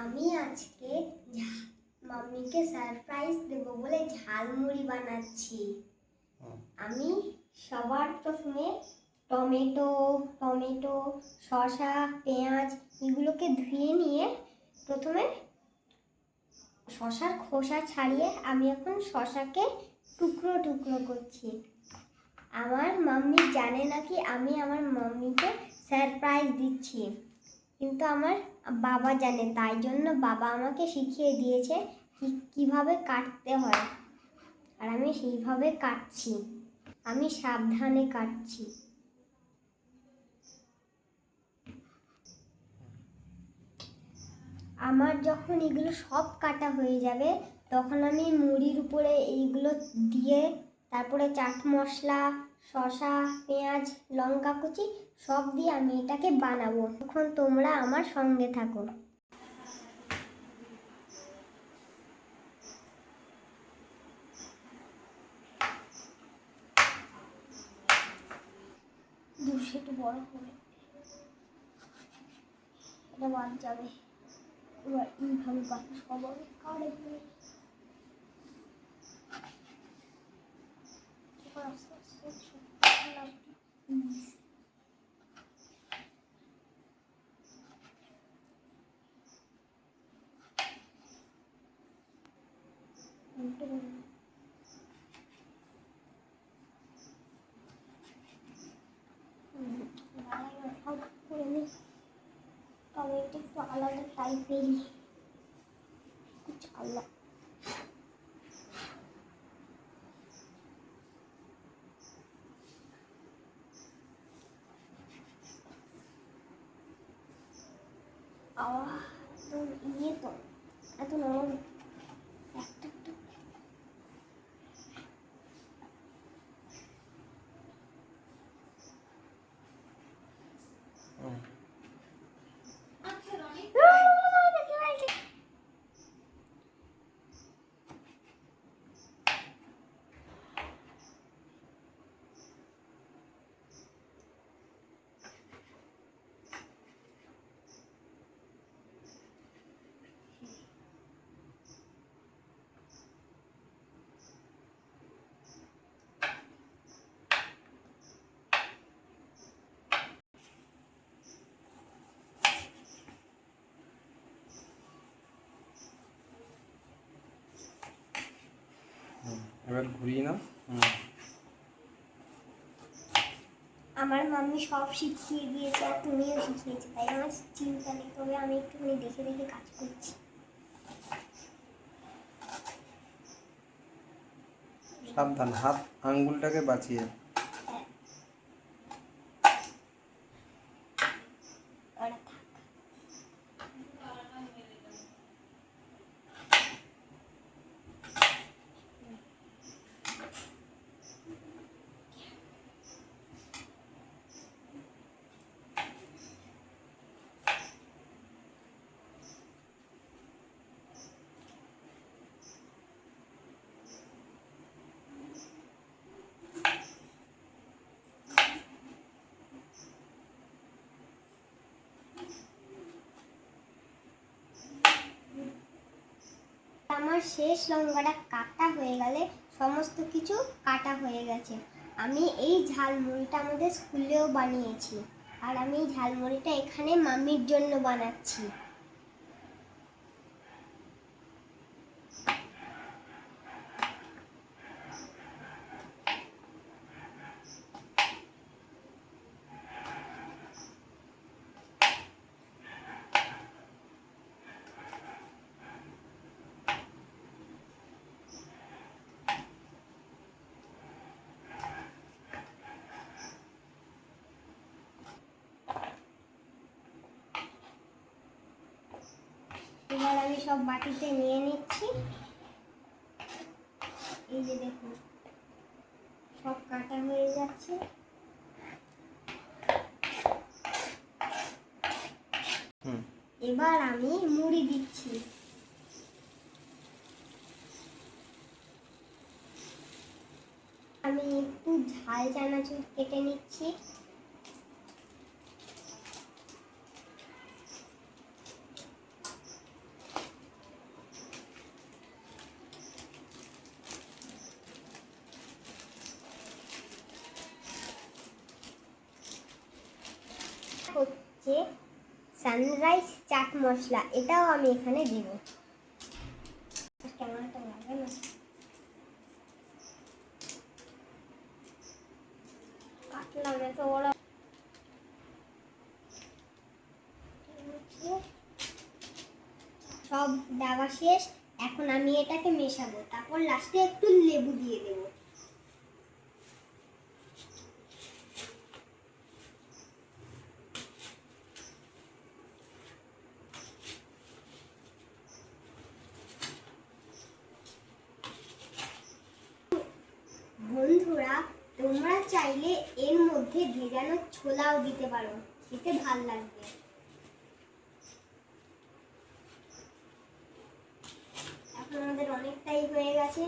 আমি আজকে মাম্মিকে সারপ্রাইজ দেব বলে ঝালমুড়ি বানাচ্ছি। আমি সবার প্রথমে টমেটো শসা পেঁয়াজ এগুলোকে ধুয়ে নিয়ে প্রথমে শসার খোসা ছাড়িয়ে আমি এখন শসাকে টুকরো টুকরো করছি। আমার মাম্মি জানে না কি আমি আমার মাম্মিকে সারপ্রাইজ দিচ্ছি, কিন্তু আমার বাবা জানে, তাই জন্য বাবা আমাকে শিখিয়ে দিয়েছে কিভাবে কাটতে হয়, আর আমি সেইভাবে কাটছি। আমি সাবধানে কাটছি। আমার যখন এগুলো সব কাটা হয়ে যাবে তখন আমি মুড়ির উপরে এইগুলো দিয়ে তারপরে চাট মশলা শসা পেঁয়াজ লঙ্কা কুচি সব দিয়ে আমি এটাকে বানাবো। তখন তোমরা আমার সঙ্গে থাকো। একটু বড় হবে, এটা বাদ যাবে। এবার এইভাবে বাকি সবাই কাটে আস্তে করে নিই। তবে এটা একটু আলাদা টাইপেরই আলাদা। ইয়ে তো এত নরম একটা এবার ঘুরিয়ে নাও। আমার মাম্মি সব শিখিয়ে দিয়েছে আর তুমিও শিখিয়েছে, তাই আমার চিন্তা নেই। তবে আমি একটুখানি দেখে দেখে কাজ করছি। সাবধান, হাত আঙ্গুলটাকে বাঁচিয়ে। আমার শেষ লঙ্কাটা কাটা হয়ে গেলে সমস্ত কিছু কাটা হয়ে গেছে। আমি এই ঝালমুড়িটা আমাদের স্কুলেও বানিয়েছি, আর আমি এই ঝালমুড়িটা এখানে মাম্মির জন্য বানাচ্ছি। এবার আমি সব বাটিতে নিয়ে নিচ্ছি। এই যে দেখুন সব কাটা হয়ে যাচ্ছে। এবার আমি মুড়ি দিচ্ছি। আমি একটু ঝাল চানাচুর কেটে নিচ্ছি। সানরাইজ চাট মশলা, এটাও আমি এখানে দেব। ক্যামেরাটা লাগে না, কাটলাম এত বড়। সব দেওয়া শেষ, এখন আমি এটাকে মেশাবো, তারপর লাস্টে একটু লেবু দিয়ে দেবো। বন্ধুরা, তোমরা চাইলে এর মধ্যে ভেজানো ছোলাও দিতে পারো, খেতে ভালো লাগবে। এখন আমাদের অনেকটাই হয়ে গেছে,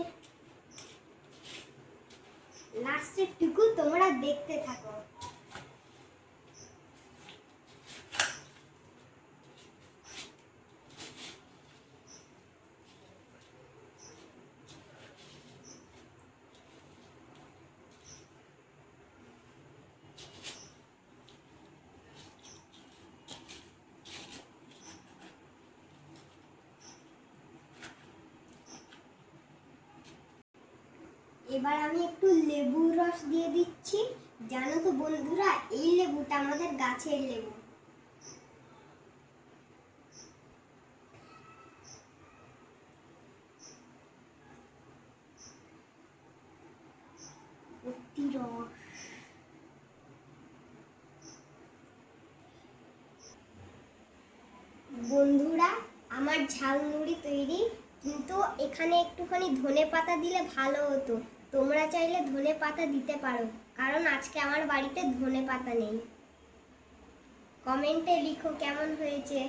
লাস্টের টুকু তোমরা দেখতে থাকো। এবার আমি একটু লেবুর রস দিয়ে দিচ্ছি। জানো তো বন্ধুরা, এই লেবুটা আমাদের গাছের লেবু। ভর্তি রস। বন্ধুরা, আমার ঝালমুড়ি তৈরি, কিন্তু এখানে একটুখানি ধনেপাতা দিলে ভালো হতো। তোমরা চাইলে ধনেপাতা দিতে পারো, কারণ আজকে আমার বাড়িতে ধনেপাতা নেই। কমেন্টে লিখো কেমন হয়েছে।